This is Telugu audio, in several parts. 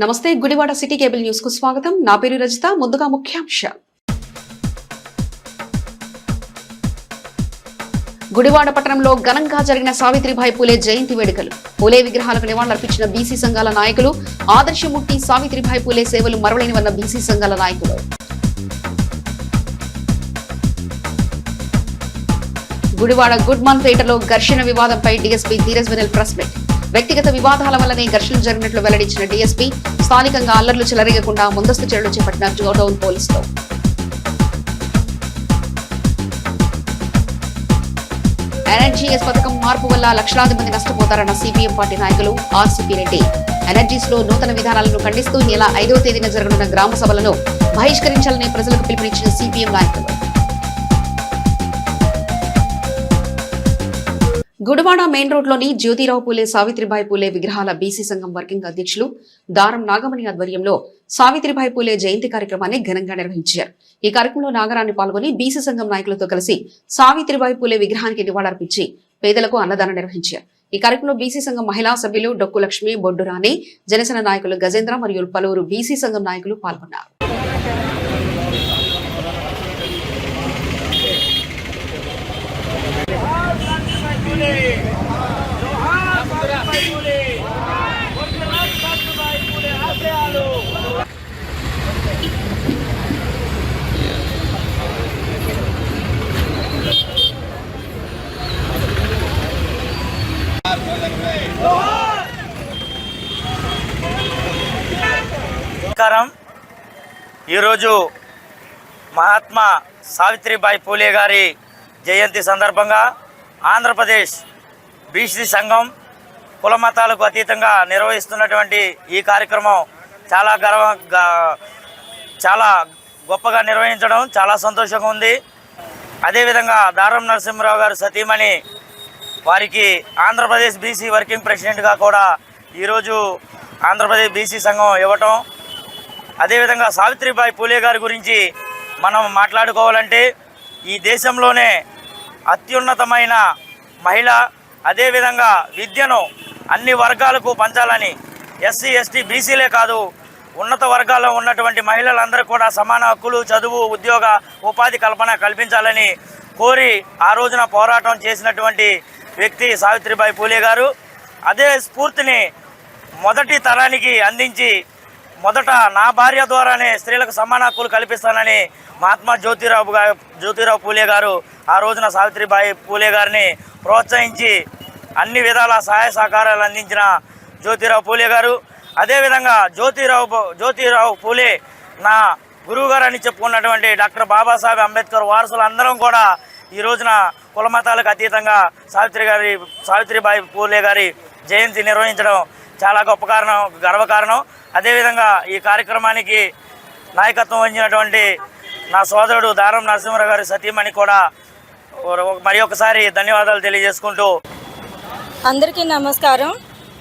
నమస్తే, గుడివాడ సిటీ కేబుల్ న్యూస్ కు స్వాగతం. నా పేరు రజిత. ముందుగా ముఖ్యాంశాలు. గుడివాడ పట్టణంలో ఘనంగా జరిగిన సావిత్రిబాయి పూలే జయంతి వేడుకలు. పూలే విగ్రహాలకు నివాళులర్పించిన బీసీ సంఘాల నాయకులు. ఆదర్శమూర్తి సావిత్రిబాయి పూలే సేవలు మరవలేనివన్న బీసీ సంఘాల నాయకులు. గుడివాడ గుడ్మన్ పేటలో ఘర్షణ వివాదంపై డీఎస్పీ ధీరజ్ వెనల్ ప్రెస్ మీట్. వ్యక్తిగత వివాదాల వల్లనే ఘర్షణలు జరిగినట్లు వెల్లడించిన డీఎస్పీ స్థానికంగా అల్లర్లు చెలరేగకుండా ముందస్తు చర్యలు చేపట్టిన జోడౌన్ పోలీసులు. ఎన్ఆర్జీఎస్ పథకం మార్పు వల్ల లక్షలాది మంది నష్టపోతారన్న సిపిఎం పార్టీ నాయకులు ఆర్సీపీ రెడ్డి. ఎన్ఆర్జీస్ లో నూతన విధానాలను ఖండిస్తూ ఈ నెల 5వ తేదీన జరగనున్న గ్రామ సభలను బహిష్కరించాలని ప్రజలకు పిలుపునిచ్చిన సిపిఎం నాయకులు. గుడివాడ మెయిన్ రోడ్లోని జ్యోతిరావు పూలే సావిత్రిబాయి పూలే విగ్రహాల బీసీ సంఘం వర్కింగ్ అధ్యక్షులు దారం నాగమణి ఆధ్వర్యంలో సావిత్రిబాయి పూలే జయంతి కార్యక్రమాన్ని ఘనంగా నిర్వహించారు. ఈ కార్యక్రమంలో నాగరాన్ని పాల్గొని బీసీ సంఘం నాయకులతో కలిసి సావిత్రిబాయి పూలే విగ్రహానికి నివాళులర్పించి పేదలకు అన్నదానం నిర్వహించారు. ఈ కార్యక్రమంలో బీసీ సంఘం మహిళా సభ్యులు డొక్కు లక్ష్మి, బొడ్డు రాణి, జనసేన నాయకులు గజేంద్ర మరియు పలువురు బీసీ సంఘం నాయకులు పాల్గొన్నారు. నమస్కారం. ఈరోజు మహాత్మా సావిత్రిబాయి పూలే గారి జయంతి సందర్భంగా ఆంధ్రప్రదేశ్ బీసీ సంఘం కుల మతాలకు అతీతంగా నిర్వహిస్తున్నటువంటి ఈ కార్యక్రమం చాలా గొప్పగా నిర్వహించడం చాలా సంతోషంగా ఉంది. అదేవిధంగా దారం నరసింహరావు గారు సతీమణి వారికి ఆంధ్రప్రదేశ్ బీసీ వర్కింగ్ ప్రెసిడెంట్గా కూడా ఈరోజు ఆంధ్రప్రదేశ్ బీసీ సంఘం ఇవ్వటం. అదేవిధంగా సావిత్రిబాయి పూలే గారి గురించి మనం మాట్లాడుకోవాలంటే ఈ దేశంలోనే అత్యున్నతమైన మహిళ. అదేవిధంగా విద్యను అన్ని వర్గాలకు పంచాలని, ఎస్సీ ఎస్టీ బీసీలే కాదు ఉన్నత వర్గాల్లో ఉన్నటువంటి మహిళలందరూ కూడా సమాన హక్కులు, చదువు, ఉద్యోగ, ఉపాధి కల్పించాలని కోరి ఆ రోజున పోరాటం చేసినటువంటి వ్యక్తి సావిత్రిబాయి పూలే గారు. అదే స్ఫూర్తిని మొదటి తరానికి అందించి మొదట నా భార్య ద్వారానే స్త్రీలకు సమాన హక్కులు కల్పిస్తానని మహాత్మా జ్యోతిరావు పూలే గారు ఆ రోజున సావిత్రిబాయి పూలే గారిని ప్రోత్సహించి అన్ని విధాల సహాయ సహకారాలు అందించిన జ్యోతిరావు పూలే గారు. అదేవిధంగా జ్యోతిరావు పూలే నా గురువు గారు అని చెప్పుకున్నటువంటి డాక్టర్ బాబాసాహెబ్ అంబేద్కర్ వారసులు అందరం కూడా ఈ రోజున కుల మతాలకు అతీతంగా సావిత్రిబాయి పూలే గారి జయంతి నిర్వహించడం చాలా గర్వకారణం. అదేవిధంగా ఈ కార్యక్రమానికి నాయకత్వం వహించినటువంటి నా సోదరుడు దారం నరసింహరావు గారి సతీమణి కూడా మరి ఒకసారి ధన్యవాదాలు తెలియజేసుకుంటూ. అందరికీ నమస్కారం.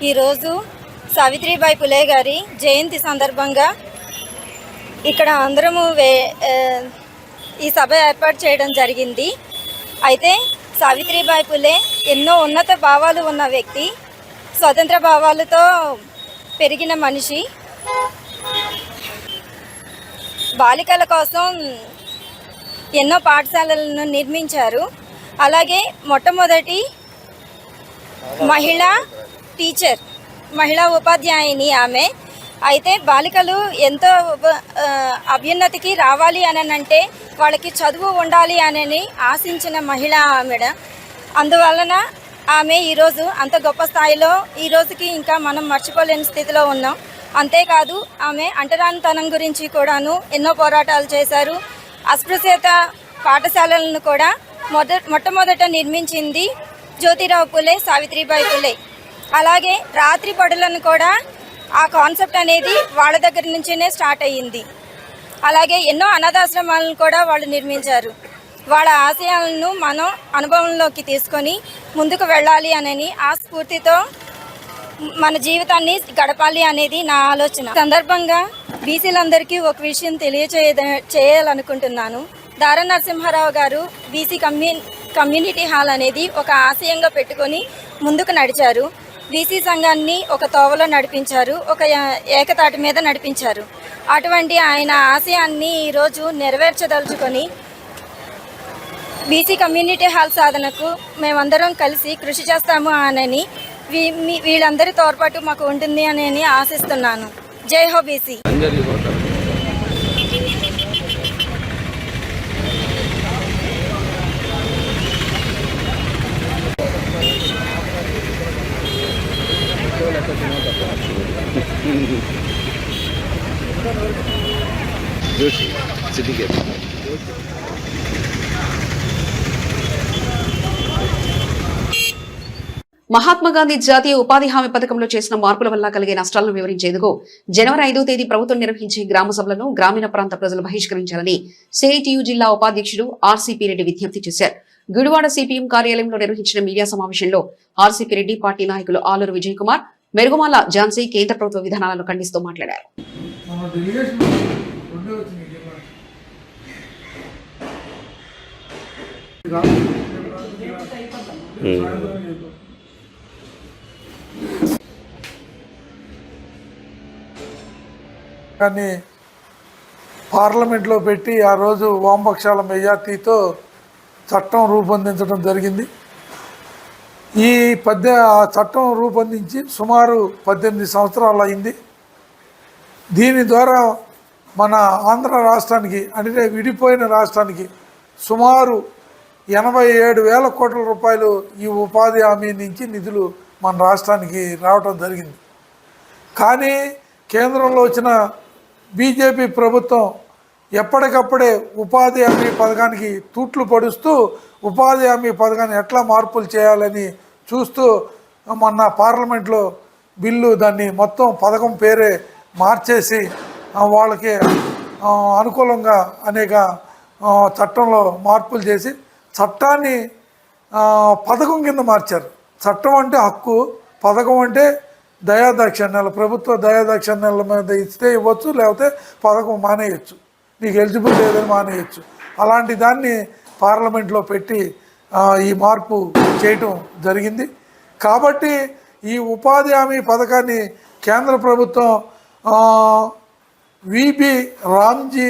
ఈరోజు సావిత్రిబాయి పూలే గారి జయంతి సందర్భంగా ఇక్కడ అందరము ఈ సభ ఏర్పాటు చేయడం జరిగింది. అయితే సావిత్రిబాయి పూలే ఎన్నో ఉన్నత భావాలు ఉన్న వ్యక్తి, స్వతంత్ర భావాలతో పెరిగిన మనిషి. బాలికల కోసం ఎన్నో పాఠశాలలను నిర్మించారు. అలాగే మొట్టమొదటి మహిళా టీచర్, మహిళా ఉపాధ్యాయుని ఆమె. అయితే బాలికలు ఎంతో అభ్యున్నతికి రావాలి అని అంటే వాళ్ళకి చదువు ఉండాలి అని ఆశించిన మహిళ ఆమె. అందువలన ఆమె ఈరోజు అంత గొప్ప స్థాయిలో ఈ రోజుకి ఇంకా మనం మర్చిపోలేని స్థితిలో ఉన్నాం. అంతేకాదు ఆమె అంటరానితనం గురించి కూడాను ఎన్నో పోరాటాలు చేశారు. అస్పృశ్యత పాఠశాలలను కూడా మొట్టమొదట నిర్మించింది జ్యోతిరావు పూలే, సావిత్రిబాయి పూలే. అలాగే రాత్రి బడులను కూడా ఆ కాన్సెప్ట్ అనేది వాళ్ళ దగ్గర నుంచినే స్టార్ట్ అయ్యింది. అలాగే ఎన్నో అనాథాశ్రమాలను కూడా వాళ్ళు నిర్మించారు. వాళ్ళ ఆశయాలను మనం అనుభవంలోకి తీసుకొని ముందుకు వెళ్ళాలి అని ఆ స్ఫూర్తితో మన జీవితాన్ని గడపాలి అనేది నా ఆలోచన. సందర్భంగా బీసీలందరికీ ఒక విషయం చేయాలనుకుంటున్నాను. దారం నరసింహారావు గారు బీసీ కమ్యూనిటీ హాల్ అనేది ఒక ఆశయంగా పెట్టుకొని ముందుకు నడిచారు. బీసీ సంఘాన్ని ఒక తోవలో నడిపించారు, ఒక ఏకతాటి మీద నడిపించారు. అటువంటి ఆయన ఆశయాన్ని ఈరోజు నెరవేర్చదలుచుకొని బీసీ కమ్యూనిటీ హాల్ సాధనకు మేమందరం కలిసి కృషి చేస్తాము అని వీళ్ళందరి తోడ్పాటు మాకు ఉంటుంది అని ఆశిస్తున్నాను. జై హో బీసీ. మహాత్మా గాంధీ జాతీయ ఉపాధి హామీ పథకంలో చేసిన మార్పుల వల్ల కలిగే నష్టాలను వివరించేందుకు జనవరి 5వ తేదీ ప్రభుత్వం నిర్వహించే గ్రామ సభలను గ్రామీణ ప్రాంత ప్రజలు బహిష్కరించాలని సిఐటియు జిల్లా ఉపాధ్యక్షుడు ఆర్సీపీ రెడ్డి విజ్ఞప్తి చేశారు. గుడివాడ సిపిఎం కార్యాలయంలో నిర్వహించిన మీడియా సమావేశంలో ఆర్సీపీ రెడ్డి పార్టీ నాయకులు ఆలూరు విజయ్ కుమార్, మెరుగుమాల ఝాన్సీ కేంద్ర ప్రభుత్వ విధానాలను ఖండిస్తూ మాట్లాడారు. కానీ పార్లమెంట్లో పెట్టి ఆ రోజు వామపక్షాల మెజార్టీతో చట్టం రూపొందించడం జరిగింది. ఈ చట్టం రూపొందించి సుమారు 18 సంవత్సరాలు అయింది. దీని ద్వారా మన ఆంధ్ర రాష్ట్రానికి, అంటే విడిపోయిన రాష్ట్రానికి సుమారు 87,000 కోట్ల రూపాయలు ఈ ఉపాధి హామీ నుంచి నిధులు మన రాష్ట్రానికి రావడం జరిగింది. కానీ కేంద్రంలో వచ్చిన బీజేపీ ప్రభుత్వం ఎప్పటికప్పుడే ఉపాధి హామీ పథకానికి తూట్లు పడుస్తూ ఉపాధి హామీ పథకాన్ని ఎట్లా మార్పులు చేయాలని చూస్తూ మొన్న పార్లమెంట్లో బిల్లు దాన్ని మొత్తం పథకం పేరే మార్చేసి వాళ్ళకి అనుకూలంగా అనేక చట్టంలో మార్పులు చేసి చట్టాన్ని పథకం కింద మార్చారు. చట్టం అంటే హక్కు, పథకం అంటే దయాదాక్షిణ్యాలు. ప్రభుత్వ దయాదాక్షిణ్యాల మీద ఇస్తే ఇవ్వచ్చు, లేకపోతే పథకం మానేయచ్చు, నీకు ఎలిజిబుల్ లేదని మానేయచ్చు. అలాంటి దాన్ని పార్లమెంట్లో పెట్టి ఈ మార్పు చేయటం జరిగింది. కాబట్టి ఈ ఉపాధి హామీ పథకాన్ని కేంద్ర ప్రభుత్వం Ramji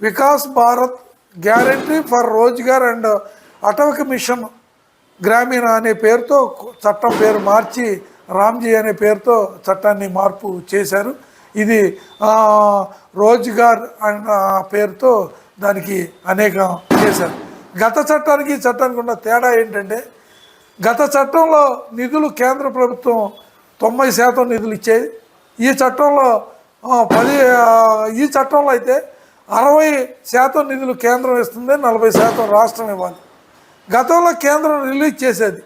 Vikas Bharat guarantee for Rozgar and అటవక మిషన్ గ్రామీణ అనే పేరుతో చట్టం పేరు మార్చి రామ్జీ అనే పేరుతో చట్టాన్ని మార్పు చేశారు. ఇది రోజ్గార్ అన్న పేరుతో దానికి అనేకం చేశారు. గత చట్టానికి చట్టానికి ఉన్న తేడా ఏంటంటే, గత చట్టంలో నిధులు కేంద్ర ప్రభుత్వం 90% నిధులు ఇచ్చేది. ఈ చట్టంలో అయితే 60% నిధులు కేంద్రం ఇస్తుంది, 40% రాష్ట్రం ఇవ్వాలి. గతంలో కేంద్రం రిలీజ్ చేసేది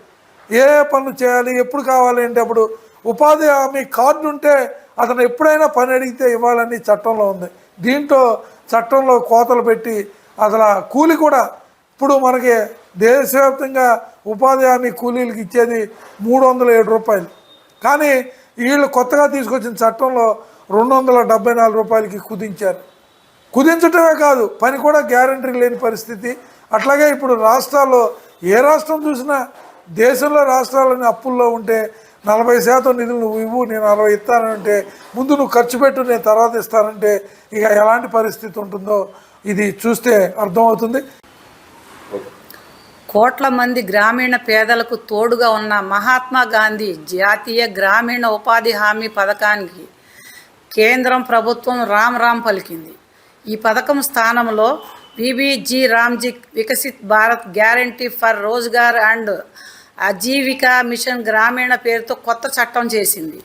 ఏ పనులు చేయాలి, ఎప్పుడు కావాలి అంటే అప్పుడు ఉపాధి హామీ కార్డు ఉంటే అతను ఎప్పుడైనా పని అడిగితే ఇవ్వాలని చట్టంలో ఉంది. దీంట్లో చట్టంలో కోతలు పెట్టి అసలు కూలి కూడా ఇప్పుడు మనకి దేశవ్యాప్తంగా ఉపాధి హామీ కూలీలకు ఇచ్చేది 307 రూపాయలు. కానీ వీళ్ళు కొత్తగా తీసుకొచ్చిన చట్టంలో 274 రూపాయలకి కుదించారు. కుదించటమే కాదు, పని కూడా గ్యారంటీ లేని పరిస్థితి. అట్లాగే ఇప్పుడు రాష్ట్రాల్లో ఏ రాష్ట్రం చూసినా దేశంలో రాష్ట్రాలని అప్పుల్లో ఉంటే 40% నిధులు నువ్వు ఇవ్వు, నేను 60 ఇస్తానంటే, ముందు నువ్వు ఖర్చు పెట్టు, నేను తర్వాత ఇస్తానంటే ఇక ఎలాంటి పరిస్థితి ఉంటుందో ఇది చూస్తే అర్థమవుతుంది. కోట్ల మంది గ్రామీణ పేదలకు తోడుగా ఉన్న మహాత్మా గాంధీ జాతీయ గ్రామీణ ఉపాధి హామీ పథకానికి కేంద్రం ప్రభుత్వం రామ్ పలికింది. ఈ పథకం స్థానంలో బీబీజీ రామ్జీ Viksit Bharat guarantee for Rozgar and Ajeevika mission Gramin పేరుతో కొత్త చట్టం చేసింది.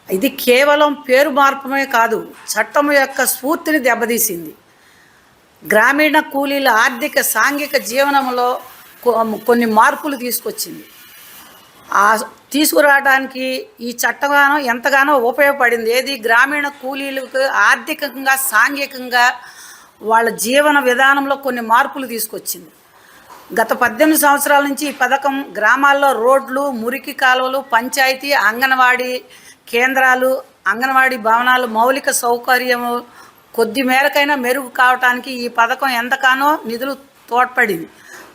ఇది కేవలం పేరు మార్పమే కాదు, చట్టం యొక్క స్ఫూర్తిని దెబ్బతీసింది. గ్రామీణ కూలీల ఆర్థిక సాంఘిక జీవనంలో కొన్ని మార్పులు తీసుకొచ్చింది. తీసుకురావడానికి ఈ చట్టం ఎంతగానో ఉపయోగపడింది. ఏది గ్రామీణ కూలీలకు ఆర్థికంగా సాంఘికంగా వాళ్ళ జీవన విధానంలో కొన్ని మార్పులు తీసుకొచ్చింది. గత 18 సంవత్సరాల నుంచి ఈ పథకం గ్రామాల్లో రోడ్లు, మురికి కాలువలు, పంచాయతీ అంగన్వాడీ కేంద్రాలు, అంగన్వాడీ భవనాలు మౌలిక సౌకర్యము కొద్ది మేరకైనా మెరుగు కావటానికి ఈ పథకం ఎంతగానో నిధులు తోడ్పడింది.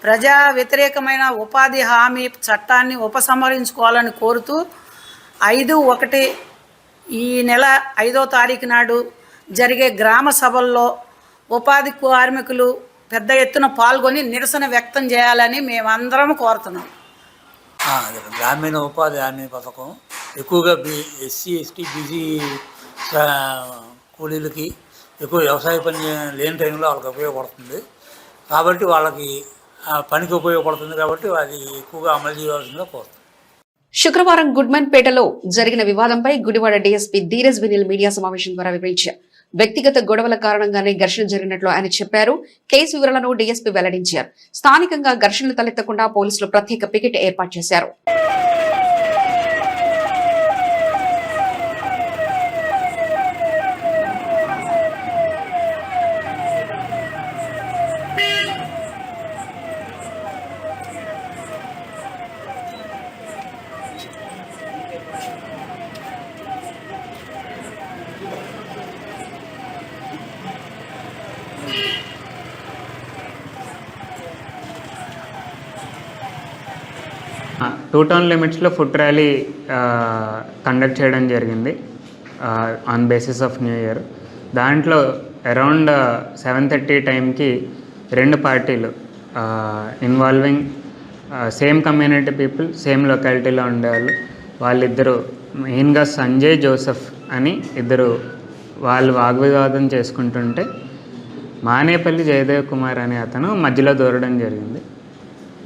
ప్రజా వ్యతిరేకమైన ఉపాధి హామీ చట్టాన్ని ఉపసంహరించుకోవాలని కోరుతూ 5/1 ఈ నెల 5వ తారీఖు నాడు జరిగే గ్రామ సభల్లో ఉపాధి కార్మికులు పెద్ద ఎత్తున పాల్గొని నిరసన వ్యక్తం చేయాలని మేమందరం కోరుతున్నాం. గ్రామీణ ఉపాధి హామీ పథకం ఎక్కువగా ఎస్సీ ఎస్టీ బీసీ కూలీలకి ఎక్కువ వ్యవసాయ పని లేని టైంలో వాళ్ళకి ఉపయోగపడుతుంది కాబట్టి వాళ్ళకి పనికి ఉపయోగపడుతుంది కాబట్టి అది ఎక్కువగా అమలు చేయాల్సిందిగా కోరుతుంది. శుక్రవారం గుడ్మన్పేటలో జరిగిన వివాదంపై గుడివాడ డీఎస్పీ ధీరజ్ వినిల్ మీడియా సమావేశం ద్వారా వివరించారు. వ్యక్తిగత గొడవల కారణంగానే ఘర్షణ జరిగినట్లు ఆయన చెప్పారు. కేసు వివరాలను డీఎస్పీ వెల్లడించారు. స్థానికంగా ఘర్షణలు తలెత్తకుండా పోలీసులు ప్రత్యేక పికెట్ ఏర్పాటు చేశారు. టూ టౌన్ లిమిట్స్లో ఫుడ్ ర్యాలీ కండక్ట్ చేయడం జరిగింది on basis of new year. దాంట్లో అరౌండ్ 7:30 టైంకి 2 పార్టీలు involving same community people, same లొకాలిటీలో ఉండేవాళ్ళు, వాళ్ళిద్దరూ మెయిన్గా సంజయ్ జోసెఫ్ అని ఇద్దరు వాళ్ళు వాగ్వివాదం చేసుకుంటుంటే మానేపల్లి జయదేవ్ కుమార్ అనే అతను మధ్యలో దూరడం జరిగింది.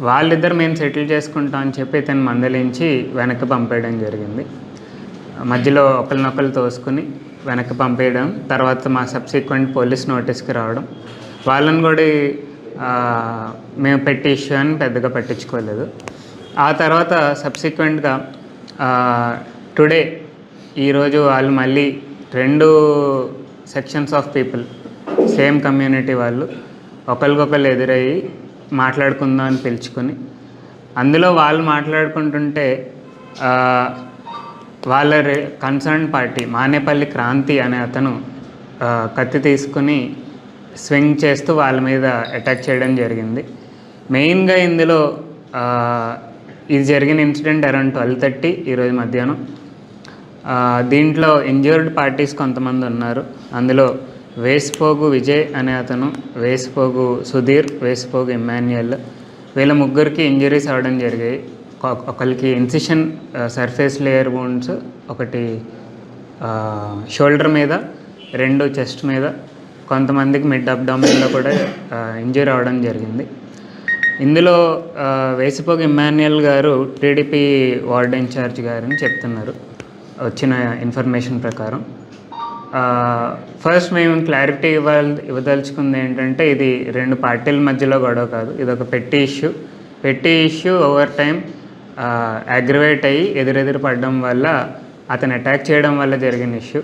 వాళ్ళిద్దరు మేము సెటిల్ చేసుకుంటాం అని చెప్పి ఇతను మందలించి వెనక్కి పంపేయడం జరిగింది. మధ్యలో ఒకరినొకరు తోసుకుని వెనక్కి పంపేయడం, తర్వాత మా సబ్సిక్వెంట్ పోలీస్ నోటీస్కి రావడం. వాళ్ళని కూడా మేము పెట్టి ఇష్యూ అని పెద్దగా పట్టించుకోలేదు. ఆ తర్వాత సబ్సిక్వెంట్గా టుడే ఈరోజు వాళ్ళు మళ్ళీ 2 sections of people same community వాళ్ళు ఒకరికొకరు ఎదురయ్యి మాట్లాడుకుందాం అని పిలుచుకొని, అందులో వాళ్ళు మాట్లాడుకుంటుంటే వాళ్ళ కన్సర్న్ పార్టీ మానేపల్లి క్రాంతి అనే అతను కత్తి తీసుకుని స్వింగ్ చేస్తూ వాళ్ళ మీద అటాక్ చేయడం జరిగింది. మెయిన్గా ఇందులో ఇది జరిగిన ఇన్సిడెంట్ అరౌండ్ 12:30 ఈరోజు మధ్యాహ్నం. దీంట్లో ఇంజ్యూర్డ్ పార్టీస్ కొంతమంది ఉన్నారు. అందులో వేసిపోగు విజయ్ అనే అతను, వేసిపోగు సుధీర్, వేసిపోగు ఇమ్మాన్యుయల్, వీళ్ళ ముగ్గురికి ఇంజరీస్ అవ్వడం జరిగాయి. ఒకరికి ఇన్సిషన్ సర్ఫేస్ లేయర్ వూండ్స్, ఒకటి షోల్డర్ మీద, 2 చెస్ట్ మీద, కొంతమందికి మిడ్ అబ్డామిన్లో కూడా ఇంజరీ అవ్వడం జరిగింది. ఇందులో వేసిపోగు ఇమ్మాన్యుయల్ గారు టీడీపీ వార్డ్ ఇన్ఛార్జ్ గారని చెప్తున్నారు వచ్చిన ఇన్ఫర్మేషన్ ప్రకారం. ఫస్ట్ మేము క్లారిటీ ఇవ్వదలుచుకుంది ఏంటంటే, ఇది 2 పార్టీల మధ్యలో గొడవ కాదు, ఇది ఒక పెట్టి ఇష్యూ ఓవర్ టైం అగ్రివేట్ అయ్యి ఎదురెదురు పడడం వల్ల, అతను అటాక్ చేయడం వల్ల జరిగిన ఇష్యూ.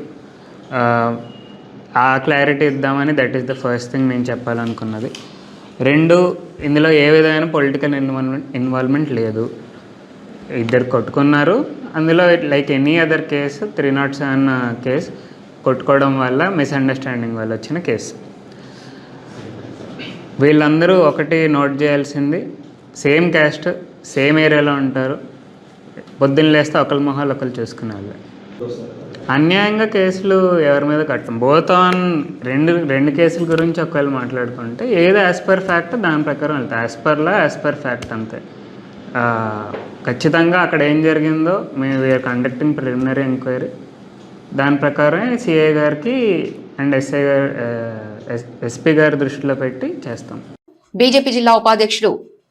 ఆ క్లారిటీ ఇద్దామని that is the first thing మేము చెప్పాలనుకున్నది. 2, ఇందులో ఏ విధమైన పొలిటికల్ ఇన్వాల్వ్మెంట్ లేదు. ఇద్దరు కొట్టుకున్నారు. అందులో like any other case 307 case కొట్టుకోవడం వల్ల మిస్అండర్స్టాండింగ్ వల్ల వచ్చిన కేసు. వీళ్ళందరూ ఒకటి నోట్ చేయాల్సింది, సేమ్ క్యాస్ట్, సేమ్ ఏరియాలో ఉంటారు. పొద్దున్న లేస్తే ఒకరి మొహాలు ఒకరు చూసుకునే వాళ్ళు. అన్యాయంగా కేసులు ఎవరి మీద కట్టం. బోత్ ఆన్ రెండు కేసుల గురించి ఒకవేళ మాట్లాడుకుంటే ఏది యాజ్ పర్ ఫ్యాక్ట్ దాని ప్రకారం వెళ్తాయి. యాజ్ పర్ ఫ్యాక్ట్ అంతే. ఖచ్చితంగా అక్కడ ఏం జరిగిందో మేము వీఆర్ కండక్టింగ్ ప్రిలిమినరీ ఎంక్వైరీ, దాని ప్రకారమే సిఐ గారికి అండ్ ఎస్పీ గారి దృష్టిలో పెట్టి చేస్తాం. బీజేపీ జిల్లా ఉపాధ్యక్షుడు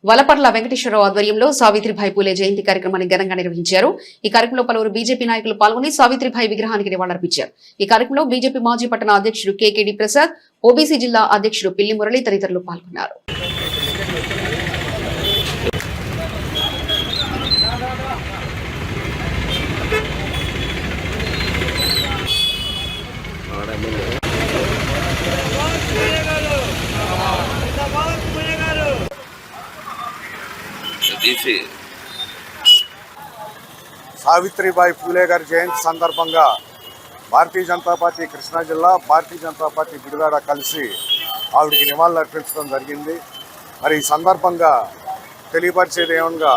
వలపర్ల వెంకటేశ్వరరావు ఆధ్వర్యంలో సావిత్రిబాయి పూలే జయంతి కార్యక్రమాన్ని ఘనంగా నిర్వహించారు. ఈ కార్యక్రమంలో పలువురు బీజేపీ నాయకులు పాల్గొని సావిత్రిబాయి విగ్రహానికి నివాళులర్పించారు. ఈ కార్యక్రమంలో బీజేపీ మాజీ పట్టణ అధ్యక్షుడు కేకేడి ప్రసాద్, ఓబీసీ జిల్లా అధ్యక్షుడు పిల్లి మురళి తదితరులు పాల్గొన్నారు. సావిత్రిబాయి పూలే గారి జయంతి సందర్భంగా భారతీయ జనతా పార్టీ కృష్ణా జిల్లా, భారతీయ జనతా పార్టీ గుడివాడ కలిసి ఆవిడికి నివాళులు అర్పించడం జరిగింది. మరి ఈ సందర్భంగా తెలియపరిచేది ఏమనగా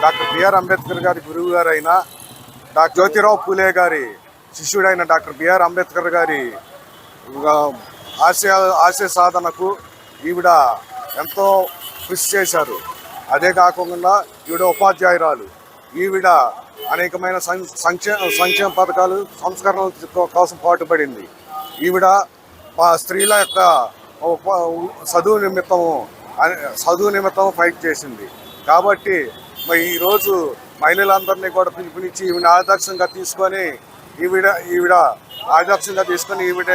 డాక్టర్ బిఆర్ అంబేద్కర్ గారి గురువు గారైన డాక్టర్ జ్యోతిరావు పూలే గారి శిష్యుడైన డాక్టర్ బిఆర్ అంబేద్కర్ గారి ఆశయ సాధనకు ఈవిడ ఎంతో కృషి చేశారు. అదే కాకుండా ఈవిడ ఉపాధ్యాయురాలు. ఈవిడ అనేకమైన సంక్షేమ పథకాలు సంస్కరణల కోసం పాటుపడింది. ఈవిడ స్త్రీల యొక్క చదువు నిమిత్తం ఫైట్ చేసింది. కాబట్టి మరి ఈరోజు మహిళలందరినీ కూడా పిలుపునిచ్చి ఈవిడ ఆదర్శంగా తీసుకొని ఈవిడ ఈవిడ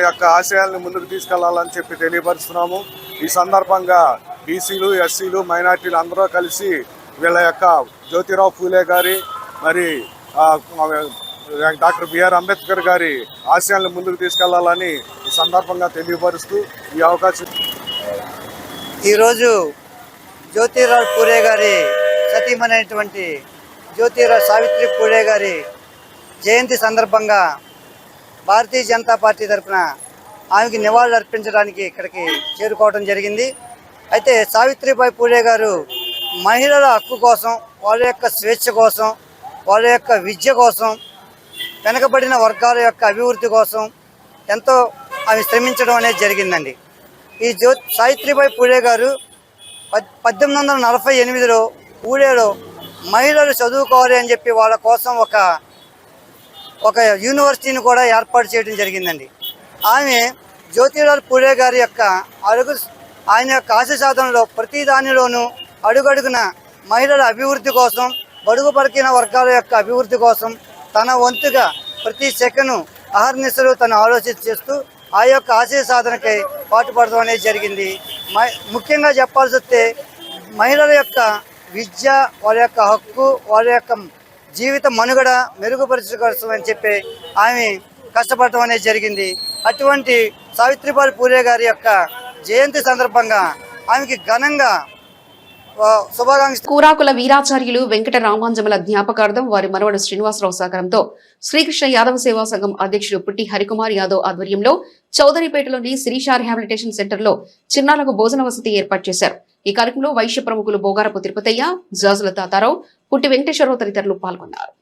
యొక్క ఆశయాలను ముందుకు తీసుకెళ్లాలని చెప్పి తెలియపరుస్తున్నాము. ఈ సందర్భంగా బీసీలు, ఎస్సీలు, మైనార్టీలు అందరూ కలిసి వీళ్ళ యొక్క జ్యోతిరావు పూలే గారి మరి డాక్టర్ బిఆర్ అంబేద్కర్ గారి ఆశయాలను ముందుకు తీసుకెళ్లాలని ఈ సందర్భంగా తెలియపరుస్తూ ఈ అవకాశం. ఈరోజు జ్యోతిరావు పూలే గారి సతీమణైనటువంటి జ్యోతిరావు సావిత్రి పూలే గారి జయంతి సందర్భంగా భారతీయ జనతా పార్టీ తరఫున ఆమెకి నివాళులు అర్పించడానికి ఇక్కడికి చేరుకోవడం జరిగింది. అయితే సావిత్రిబాయి పూలే గారు మహిళల హక్కు కోసం, వాళ్ళ యొక్క స్వేచ్ఛ కోసం, వాళ్ళ యొక్క విద్య కోసం, వెనుకబడిన వర్గాల యొక్క అభివృద్ధి కోసం ఎంతో ఆమె శ్రమించడం అనేది జరిగిందండి. ఈ సావిత్రిబాయి పూలే గారు 1848లో పూణేలో మహిళలు చదువుకోవాలి అని చెప్పి వాళ్ళ కోసం ఒక యూనివర్సిటీని కూడా ఏర్పాటు చేయడం జరిగిందండి. ఆమె జ్యోతిరావు పూలే గారి యొక్క ఆయన యొక్క ఆశయ సాధనలో ప్రతి దానిలోనూ అడుగడుగున మహిళల అభివృద్ధి కోసం, బడుగు పలికిన వర్గాల యొక్క అభివృద్ధి కోసం తన వంతుగా ప్రతి సెకను అహర్నిశలు తను ఆలోచన చేస్తూ ఆ యొక్క ఆశయ సాధనకై పాటుపడడం అనేది జరిగింది. ముఖ్యంగా చెప్పాల్సి వస్తే మహిళల యొక్క విద్య, వాళ్ళ యొక్క హక్కు, వాళ్ళ యొక్క జీవిత మనుగడ మెరుగుపరచుకోవచ్చు అని చెప్పి ఆమె కష్టపడటం అనేది జరిగింది. అటువంటి సావిత్రిబాయి పూలే గారి యొక్క జయంతి సందర్భంగా ఆమెకి ఘనంగా శుభాకాంక్షలు. కూరాకుల వీరాచార్యులు వెంకట రామాంజముల జ్ఞాపకార్థం వారి మనవడు శ్రీనివాసరావు సహకారంతో శ్రీకృష్ణ యాదవ సేవా సంఘం అధ్యక్షుడు పుట్టి హరికుమార్ యాదవ్ ఆధ్వర్యంలో చౌదరిపేటలోని శిరీష రిహాబిలిటేషన్ సెంటర్ లో చిన్నారులకు భోజన వసతి ఏర్పాటు చేశారు. ఈ కార్యక్రమంలో వైశ్య ప్రముఖులు బోగారపు తిరుపతయ్య, జాజుల తాతారావు, పుట్టి వెంకటేశ్వరరావు తదితరులు పాల్గొన్నారు.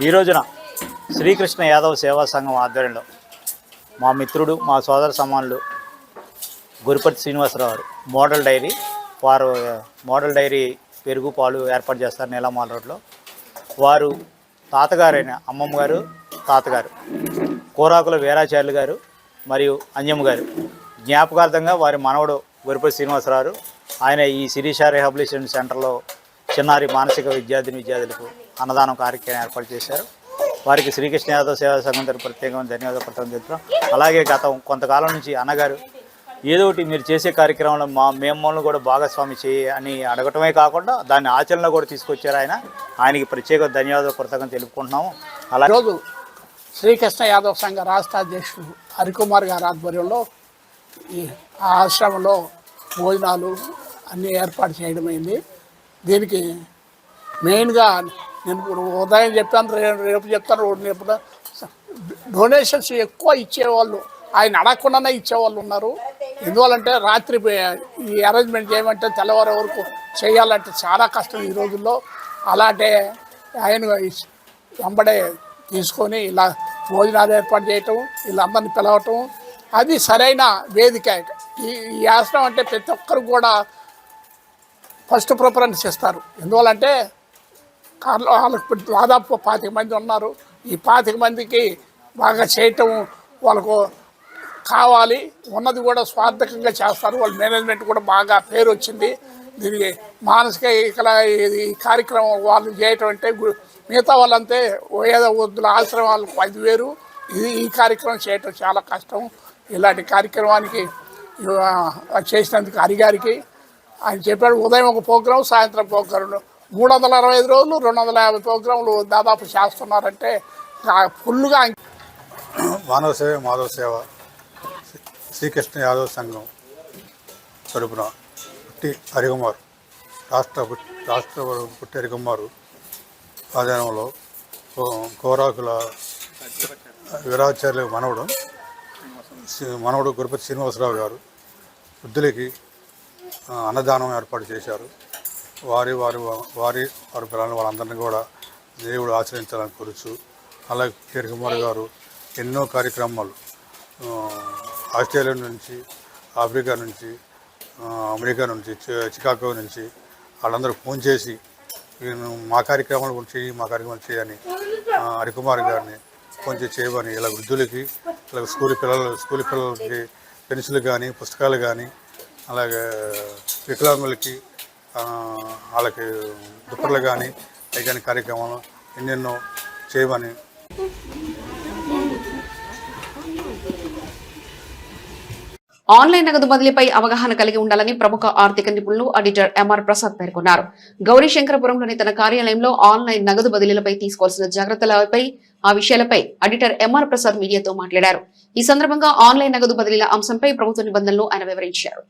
ఈ రోజున శ్రీకృష్ణ యాదవ్ సేవా సంఘం ఆధ్వర్యంలో మా మిత్రుడు, మా సోదర సమానులు గురుపతి శ్రీనివాసరావు గారు మోడల్ డైరీ పెరుగు పాలు ఏర్పాటు చేస్తారు నీలమాల రోడ్లో. వారు తాతగారైన అమ్మమ్మ గారు, తాతగారు కూరాకుల వీరాచార్యులు గారు మరియు అంజమ్మ గారు జ్ఞాపకార్థంగా వారి మనవడు గురుపతి శ్రీనివాసరావు ఆయన ఈ శిరీష రిహాబిలిటేషన్ సెంటర్లో చిన్నారి మానసిక విద్యార్థులకు అన్నదానం కార్యక్రమం ఏర్పాటు చేశారు. వారికి శ్రీకృష్ణ యాదవ్ సేవా సంఘం తరఫున ప్రత్యేకమైన ధన్యవాదాలు చెప్తున్నాం. అలాగే కొంతకాలం నుంచి అన్నగారు ఏదో ఒకటి మీరు చేసే కార్యక్రమంలో మేమల్ని కూడా భాగస్వామి అని అడగటమే కాకుండా దాన్ని ఆచరణలో కూడా తీసుకొచ్చారు. ఆయనకి ప్రత్యేక ధన్యవాదాలు కృతజ్ఞతలు తెలుపుకుంటున్నాము. అలాగే ఈరోజు శ్రీకృష్ణ యాదవ్ సంఘ రాష్ట్ర అధ్యక్షుడు హరికుమార్ గారి ఆధ్వర్యంలో ఈ ఆశ్రమంలో భోజనాలు అన్నీ ఏర్పాటు చేయడమైంది. దీనికి మెయిన్గా నేను ఇప్పుడు ఉదయం చెప్పాను, రేపు చెప్తాను, రేపు డొనేషన్స్ ఎక్కువ ఇచ్చేవాళ్ళు ఆయన అడగకుండానే ఇచ్చేవాళ్ళు ఉన్నారు. ఎందువల్లంటే రాత్రి ఈ అరేంజ్మెంట్ చేయమంటే తెల్లవారు వరకు చేయాలంటే చాలా కష్టం ఈ రోజుల్లో. అలాంటి ఆయన వెంబడే తీసుకొని ఇలా భోజనాలు ఏర్పాటు చేయటం, వీళ్ళందరినీ పిలవటం అది సరైన వేదిక. ఈ ఆశ్రమం అంటే ప్రతి ఒక్కరికి కూడా ఫస్ట్ ప్రిఫరెన్స్ ఇస్తారు. ఎందువల్లంటే వాళ్ళకు దాదాపు 25 మంది ఉన్నారు. ఈ 25 మందికి బాగా చేయటం, వాళ్ళకు కావాలి, ఉన్నది కూడా స్వార్థకంగా చేస్తారు. వాళ్ళ మేనేజ్మెంట్ కూడా బాగా పేరు వచ్చింది. దీనికి మానసిక ఈ కార్యక్రమం వాళ్ళు చేయటం అంటే మిగతా వాళ్ళంతే ఏదో వద్దుల ఆశ్రమాలకు 10,000, ఈ కార్యక్రమం చేయటం చాలా కష్టం. ఇలాంటి కార్యక్రమానికి చేసినందుకు హరిగారికి ఆయన చెప్పాడు, ఉదయం ఒక ప్రోగ్రాం, సాయంత్రం ప్రోగ్రాంలు 365 రోజులు 250 ప్రోగ్రాంలు దాదాపు చేస్తున్నారంటే ఫుల్గా. మానవ సేవ మాధవ సేవ శ్రీకృష్ణ యాదవ్ సంఘం తరపున పుట్టి హరికుమార్ రాష్ట్ర పుట్టి హరికుమారు ఆధ్వర్యంలో కోరాకుల వీరాచార్య మనవడు గురుపతి శ్రీనివాసరావు గారు వృద్ధులకి అన్నదానం ఏర్పాటు చేశారు. వారి పిల్లలు వాళ్ళందరినీ కూడా దేవుడు ఆచరించాలని కోరుచు. అలాగే హరికుమార్ గారు ఎన్నో కార్యక్రమాలు ఆస్ట్రేలియా నుంచి, ఆఫ్రికా నుంచి, అమెరికా నుంచి, చికాగో నుంచి వాళ్ళందరూ ఫోన్ చేసి మా కార్యక్రమాలు చేయని హరికుమార్ గారిని ఫోన్ చేసి చేయమని, ఇలా వృద్ధులకి, ఇలా స్కూల్ పిల్లలకి పెన్సిల్ కానీ, పుస్తకాలు కానీ, అలాగే వికలాంగులకి వాళ్ళకి దుప్పట్లు కానీ కానీ కార్యక్రమాలు ఎన్నెన్నో చేయమని. ఆన్లైన్ నగదు బదిలీపై అవగాహన కలిగి ఉండాలని ప్రముఖ ఆర్థిక నిపుణులు ఆడిటర్ ఎంఆర్ ప్రసాద్ పేర్కొన్నారు. గౌరీశంకరపురంలోని తన కార్యాలయంలో ఆన్లైన్ నగదు బదిలీలపై తీసుకోవాల్సిన జాగ్రత్తలపై ఆ విషయాలపై ఆడిటర్ ఎంఆర్ ప్రసాద్ మీడియాతో మాట్లాడారు. ఈ సందర్భంగా ఆన్లైన్ నగదు బదిలీల అంశంపై ప్రభుత్వ నిబంధనలు ఆయన వివరించారు.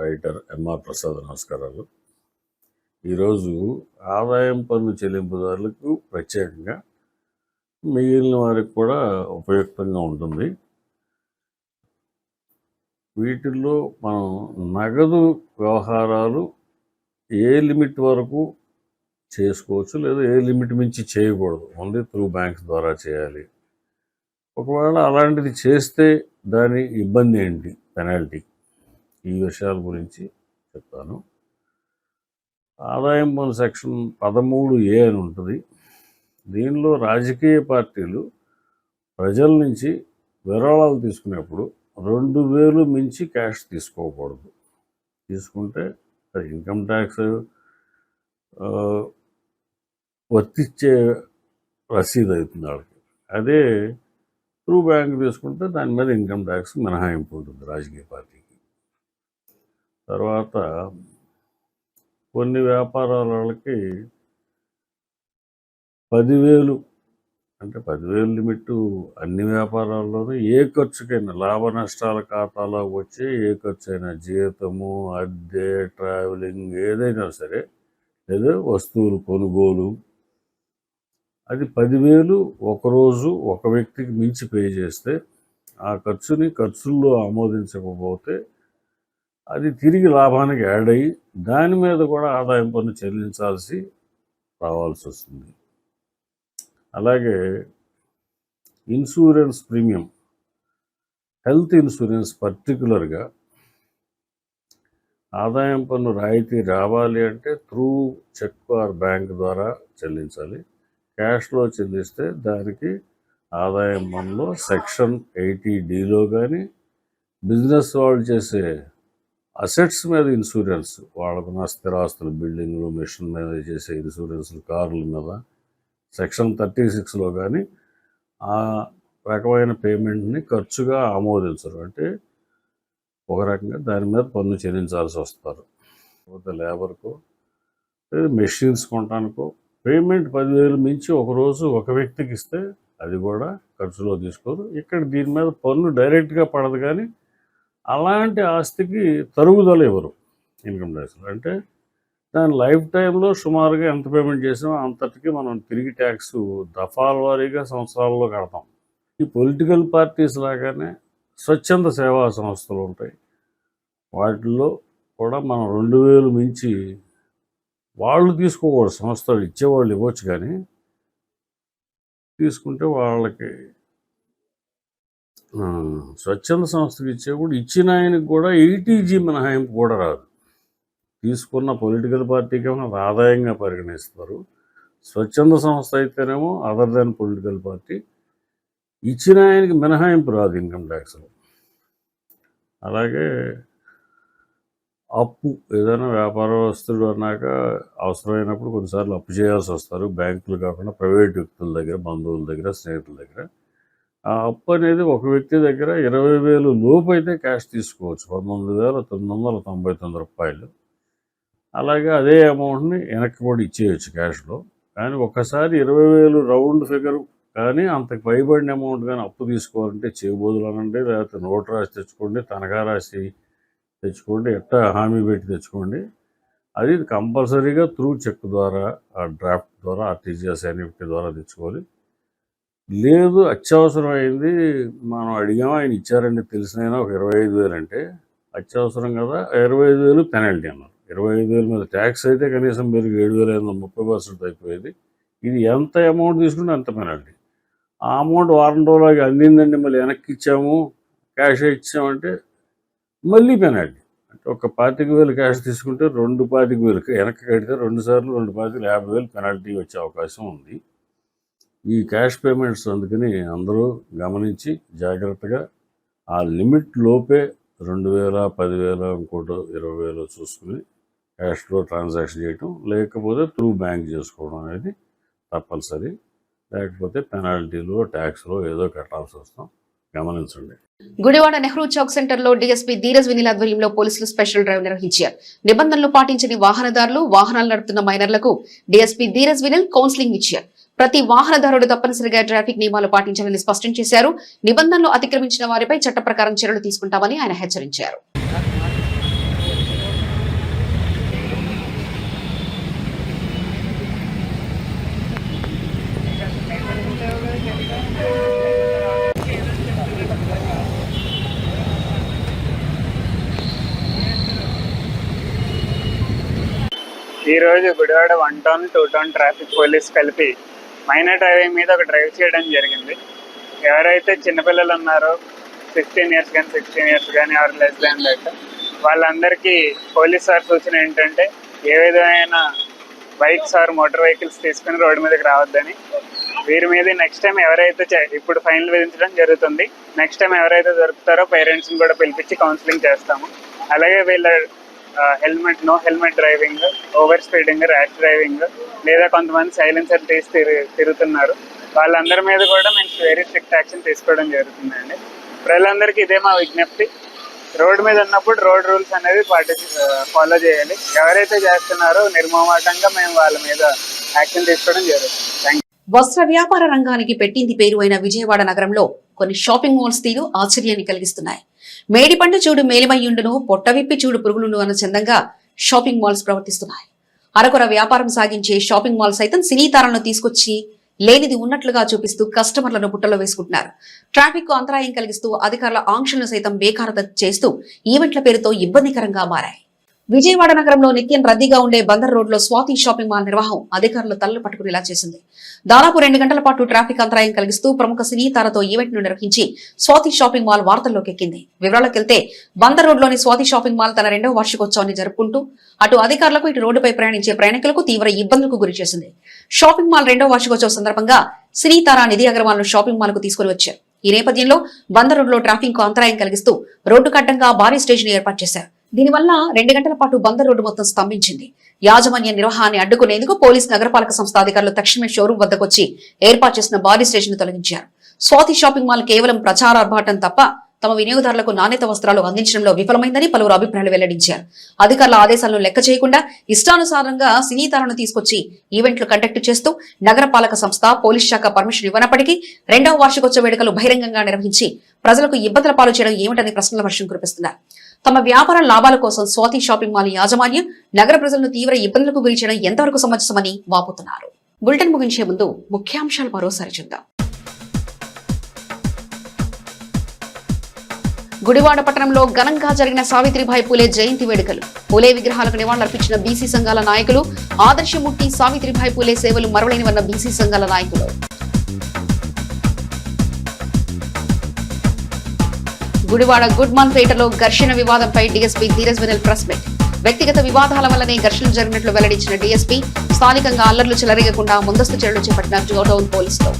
ఆడిటర్ ఎంఆర్ ప్రసాద్ నమస్కారాలు. ఈరోజు ఆదాయం పన్ను చెల్లింపుదారులకు ప్రత్యేకంగా మిగిలిన వారికి కూడా ఉపయుక్తంగా ఉంటుంది. వీటిల్లో మనం నగదు వ్యవహారాలు ఏ లిమిట్ వరకు చేసుకోవచ్చు, లేదా ఏ లిమిట్ మించి చేయకూడదు, ఓన్లీ త్రూ బ్యాంక్స్ ద్వారా చేయాలి. ఒకవేళ అలాంటిది చేస్తే దాని ఇబ్బంది ఏంటి, పెనాల్టీ, ఈ విషయాల గురించి చెప్తాను. ఆదాయం పన్ను సెక్షన్ 13A అని ఉంటుంది. దీనిలో రాజకీయ పార్టీలు ప్రజల నుంచి విరాళాలు తీసుకునేప్పుడు 2,000 మించి క్యాష్ తీసుకోకూడదు. తీసుకుంటే అది ఇన్కమ్ ట్యాక్స్ వర్తిచ్చే రసీదు అవుతుంది వాళ్ళకి. అదే త్రూ బ్యాంక్ తీసుకుంటే దాని మీద ఇన్కమ్ ట్యాక్స్ మినహాయింపు ఉంటుంది రాజకీయ పార్టీకి. తర్వాత కొన్ని వ్యాపారాల వాళ్ళకి 10,000 అంటే 10,000 లిమిట్ అన్ని వ్యాపారాల్లోనూ ఏ ఖర్చుకైనా, లాభ నష్టాల ఖాతాలో వచ్చే ఏ ఖర్చు అయినా, జీతము, అద్దె, ట్రావెలింగ్, ఏదైనా సరే, లేదా వస్తువులు కొనుగోలు, అది 10,000 ఒకరోజు ఒక వ్యక్తికి మించి పే చేస్తే ఆ ఖర్చుల్లో ఆమోదించకపోతే అది తిరిగి లాభానికి యాడ్ అయ్యి దాని మీద కూడా ఆదాయం పన్ను చెల్లించాల్సి రావాల్సి వస్తుంది. అలాగే ఇన్సూరెన్స్ ప్రీమియం, హెల్త్ ఇన్సూరెన్స్ పర్టికులర్గా ఆదాయం పన్ను రాయితీ రావాలి అంటే త్రూ చెక్ ఆర్ బ్యాంక్ ద్వారా చెల్లించాలి. క్యాష్లో చెల్లిస్తే దానికి ఆదాయం పన్నులో సెక్షన్ 80Dలో కానీ, బిజినెస్ వాళ్ళు చేసే అసెట్స్ మీద ఇన్సూరెన్స్, వాళ్ళకున్న స్థిరాస్తులు, బిల్డింగ్లు, మెషిన్ మీద చేసే ఇన్సూరెన్స్లు, కార్ల మీద సెక్షన్ 36లో కానీ ఆ రకమైన పేమెంట్ని ఖర్చుగా ఆమోదించరు. అంటే ఒక రకంగా దాని మీద పన్ను చెల్లించాల్సి వస్తారు. లేకపోతే లేబర్కో లేదా మెషిన్స్ కొనడానికో పేమెంట్ 10,000 మించి ఒకరోజు ఒక వ్యక్తికి ఇస్తే అది కూడా ఖర్చులో తీసుకోరు. ఇక్కడ దీని మీద పన్ను డైరెక్ట్గా పడదు, కానీ అలాంటి ఆస్తికి తరుగుదల ఇవ్వరు ఇన్కమ్ ట్యాక్స్లో. అంటే దాని లైఫ్ టైంలో సుమారుగా ఎంత పేమెంట్ చేసామో అంతటికి మనం తిరిగి ట్యాక్స్ దఫాల వారీగా సంవత్సరాల్లో కడతాం. ఈ పొలిటికల్ పార్టీస్ లాగానే స్వచ్ఛంద సేవా సంస్థలు ఉంటాయి. వాటిల్లో కూడా మనం 2,000 మించి వాళ్ళు తీసుకోకూడదు. సంస్థలు ఇచ్చేవాళ్ళు ఇవ్వచ్చు, కానీ తీసుకుంటే వాళ్ళకి స్వచ్ఛంద సంస్థకి ఇచ్చేప్పుడు ఇచ్చిన ఆయనకు కూడా 80G మినహాయింపు కూడా రాదు. తీసుకున్న పొలిటికల్ పార్టీకి ఏమో ఆదాయంగా పరిగణిస్తారు. స్వచ్ఛంద సంస్థ అయితేనేమో అదర్ దాన్ పొలిటికల్ పార్టీ, ఇచ్చిన ఆయనకి మినహాయింపు రాదు ఇన్కమ్ ట్యాక్స్లో. అలాగే అప్పు ఏదైనా వ్యాపారస్తుడు అన్నాక అవసరమైనప్పుడు కొన్నిసార్లు అప్పు చేయాల్సి వస్తారు, బ్యాంకులు కాకుండా ప్రైవేట్ వ్యక్తుల దగ్గర, బంధువుల దగ్గర, స్నేహితుల దగ్గర. ఆ అప్పు అనేది ఒక వ్యక్తి దగ్గర 20,000 లోపు అయితే క్యాష్ తీసుకోవచ్చు, 19,999 రూపాయలు. అలాగే అదే అమౌంట్ని వెనక్కి కూడా ఇచ్చేయచ్చు క్యాష్లో. కానీ ఒక్కసారి 20,000 రౌండ్ ఫిగర్ కానీ అంతకు పైబడిన అమౌంట్ కానీ అప్పు తీసుకోవాలంటే చేయబోదులు అనండి, లేకపోతే నోటు రాసి తెచ్చుకోండి, తనఖా రాసి తెచ్చుకోండి, ఎట్టా హామీ పెట్టి తెచ్చుకోండి. అది కంపల్సరీగా త్రూ చెక్ ద్వారా, ఆ డ్రాఫ్ట్ ద్వారా, ఆర్టీజీఎస్ ఎన్ఈఎఫ్టీ ద్వారా తెచ్చుకోవాలి. లేదు అత్యవసరం అయింది, మనం అడిగాము ఆయన ఇచ్చారండి తెలిసినైనా ఒక 25,000 అంటే అత్యవసరం కదా, 25,000 పెనాల్టీ అన్నారు. 25,000 మీద ట్యాక్స్ అయితే కనీసం మీరు 7,530% అయిపోయేది. ఇది ఎంత అమౌంట్ తీసుకుంటే అంత పెనాల్టీ. ఆ అమౌంట్ వారం రోజులకి అందిందండి, మళ్ళీ వెనక్కి ఇచ్చాము, క్యాష్ ఇచ్చామంటే మళ్ళీ పెనాల్టీ. అంటే ఒక 25,000 క్యాష్ తీసుకుంటే 25,000 వెనక్కి కడితే 2 సార్లు 25,000 50,000 పెనాల్టీ వచ్చే అవకాశం ఉంది. ఈ క్యాష్ పేమెంట్స్ అందుకని అందరూ గమనించి జాగ్రత్తగా ఆ లిమిట్ లోపే 2,000, 10,000, ఇంకోటి 20,000 చూసుకుని క్యాష్లో ట్రాన్సాక్షన్ చేయటం, లేకపోతే త్రూ బ్యాంక్ చేసుకోవడం అనేది తప్పనిసరి. లేకపోతే పెనాల్టీలో, ట్యాక్స్లో ఏదో కట్టాల్సి వస్తాం, గమనించండి. గుడివాడ నెహ్రూ చౌక్ సెంటర్ లో డీఎస్పీ ధీరజ్ వినిల్ ఆధ్వర్యంలో పోలీసులు స్పెషల్ డ్రైవ్ నిర్వహించారు. నిబంధనలు పాటించని వాహనదారులు, వాహనాలు నడుపుతున్న మైనర్లకు డీఎస్పీ ధీరజ్ వినిల్ కౌన్సిలింగ్ ఇచ్చారు. ప్రతి వాహనదారుడు తప్పనిసరిగా ట్రాఫిక్ నియమాలు పాటించాలని స్పష్టం చేశారు. నిబంధనలు అతిక్రమించిన వారిపై చట్ట ప్రకారం చర్యలు తీసుకుంటామని ఆయన హెచ్చరించారు. ఈరోజు Gudivada 1 town 2 town traffic police కలిపి మైనర్ డ్రైవింగ్ మీద ఒక డ్రైవ్ చేయడం జరిగింది. ఎవరైతే చిన్నపిల్లలు ఉన్నారో 15 ఇయర్స్ కానీ 16 ఇయర్స్ కానీ ఆర్ లెస్ దాన్ దట్, వాళ్ళందరికీ పోలీస్ వారి సూచన ఏంటంటే ఏ విధమైన బైక్స్ ఆర్ మోటార్ వెహికల్స్ తీసుకుని రోడ్డు మీదకి రావద్దని. వీరి మీద నెక్స్ట్ టైం ఎవరైతే ఇప్పుడు ఫైన్లు విధించడం జరుగుతుంది. నెక్స్ట్ టైం ఎవరైతే దొరుకుతారో పేరెంట్స్ని కూడా పిలిపించి కౌన్సిలింగ్ చేస్తాము. అలాగే వీళ్ళ no helmet driving, over speeding, rash driving, లేదా కొంతమంది సైలెన్సర్ తీసి తిరుగుతున్నారు, వాళ్ళందరి మీద కూడా మేము వెరీ స్ట్రిక్ట్ యాక్షన్ తీసుకోవడం జరుగుతుందండి. ప్రజలందరికీ ఇదే మా విజ్ఞప్తి. రోడ్డు మీద ఉన్నప్పుడు రోడ్ రూల్స్ అనేది ఫాలో చేయాలి. ఎవరైతే చేస్తున్నారో నిర్మమాటంగా మేము వాళ్ళ మీద యాక్షన్ తీసుకోవడం జరుగుతుంది. Thank you. వస్త్ర వ్యాపార రంగానికి పెట్టింది పేరు అయిన విజయవాడ నగరంలో కొన్ని షాపింగ్ మాల్స్ తీరు ఆశ్చర్యాన్ని కలిగిస్తున్నాయి. మేడిపండు చూడు మేలిమయ్యుండును, పొట్టవిప్పి చూడు పురుగులుండు అన్న చందంగా షాపింగ్ మాల్స్ ప్రవర్తిస్తున్నాయి. అరకొర వ్యాపారం సాగించే షాపింగ్ మాల్ సైతం సినీ తారలను తీసుకొచ్చి లేనిది ఉన్నట్లుగా చూపిస్తూ కస్టమర్లను బుట్టలో వేసుకుంటున్నారు. ట్రాఫిక్ కు అంతరాయం కలిగిస్తూ అధికారుల ఆంక్షలను సైతం బేఖాతరు చేస్తూ ఈవెంట్ల పేరుతో ఇబ్బందికరంగా మారాయి. విజయవాడ నగరంలో నిత్యం రద్దీగా ఉండే బందర్ రోడ్ లో స్వాతి షాపింగ్ మాల్ నిర్వాహం అధికారులు తలలు పట్టుకునేలా చేసింది. దాదాపు 2 గంటల పాటు ట్రాఫిక్ అంతరాయం కలిగిస్తూ ప్రముఖ సినీ తారతో ఈవెంట్ ను నిర్వహించి స్వాతి షాపింగ్ మాల్ వార్తల్లోకి ఎక్కింది. వివరాలకు వెళ్తే బందర్ రోడ్ లోని స్వాతి షాపింగ్ మాల్ తన 2వ వార్షికోత్సవాన్ని జరుపుకుంటూ అటు అధికారులకు, ఇటు రోడ్డుపై ప్రయాణించే ప్రయాణికులకు తీవ్ర ఇబ్బందులకు గురి చేసింది. షాపింగ్ మాల్ 2వ వార్షికోత్సవ సందర్భంగా సినీ తార నిధి అగర్వాల్ ను షాపింగ్ మాల్ కు తీసుకుని వచ్చారు. ఈ నేపథ్యంలో బందర్ రోడ్ లో ట్రాఫిక్ కు అంతరాయం కలిగిస్తూ రోడ్డు కడ్డంగా భారీ స్టేజ్ ను ఏర్పాటు చేశారు. దీనివల్ల 2 గంటల పాటు బందర్ రోడ్డు మొత్తం స్తంభించింది. యాజమాన్య నిర్వహణాన్ని అడ్డుకునేందుకు పోలీస్ నగరపాలక సంస్థ అధికారులు తక్షణమే షోరూం వద్దకు వచ్చి ఏర్పాటు చేసిన భారీ స్టేజ్ ను తొలగించారు. స్వాతి షాపింగ్ మాల్ కేవలం ప్రచారార్భాటం తప్ప తమ వినియోగదారులకు నాణ్యత వస్త్రాలు అందించడంలో విఫలమైందని పలువురు అభిప్రాయాలు వెల్లడించారు. అధికారుల ఆదేశాలను లెక్క చేయకుండా ఇష్టానుసారంగా సినీ తారను తీసుకొచ్చి ఈవెంట్లు కండక్ట్ చేస్తూ నగరపాలక సంస్థ, పోలీస్ శాఖ పర్మిషన్ ఇవ్వనప్పటికీ 2వ వార్షికోత్సవ వేడుకలు బహిరంగంగా నిర్వహించి ప్రజలకు ఇబ్బందుల పాలు చేయడం ఏమిటని ప్రశ్నల వర్షం కురిపిస్తున్నారు. తమ వ్యాపార లాభాల కోసం స్వాతి షాపింగ్ మాల్ యాజమాన్యం నగర ప్రజలను తీవ్ర ఇబ్బందులకు గురి చేయడం ఎంతవరకు సమంజసమని వాపోతున్నారు. బులెటిన్ ముగించే ముందు ముఖ్యాంశాలు మరోసారి చూద్దాం. గుడివాడ పట్టణంలో ఘనంగా జరిగిన సావిత్రిబాయి పూలే జయంతి వేడుకలు. పూలే విగ్రహాలకు నివాళులర్పించిన బీసీ సంఘాల నాయకులు. ఆదర్శమూర్తి సావిత్రిబాయి పూలే సేవలు మరవలేనివన్న బీసీ సంఘాల నాయకులు. గుడివాడ గుడ్మాన్ పేటలో ఘర్షణ వివాదంపై DSP Dheeraj Vinil press meet. వ్యక్తిగత వివాదాల వల్లనే ఘర్షణలు జరిగినట్లు వెల్లడించిన డీఎస్పీ స్థానికంగా అల్లర్లు చెలరేగకుండా ముందస్తు చర్యలు చేపట్టిన టౌన్ పోలీసులు.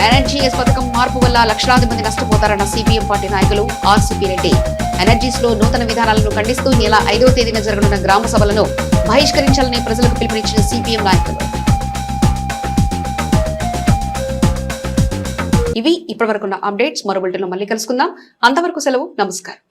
ఎన్ఆర్జీఎస్ పథకం మార్పు వల్ల లక్షలాది మంది నష్టపోతారన్న సిపిఎం పార్టీ నాయకులు ఆర్సీపీ రెడ్డి. ఎన్ఆర్జీస్ లో నూతన విధానాలను ఖండిస్తూ ఈ నెల 5వ తేదీన జరగనున్న గ్రామ సభలను బహిష్కరించాలని ప్రజలకు పిలుపునిచ్చిన సిపిఎం నాయకులు. ఇవి ఇప్పటివరకున్న అప్డేట్స్. మరో బులెటిన్లో మళ్ళీ కలుసుకుందాం. అంతవరకు సెలవు. నమస్కారం.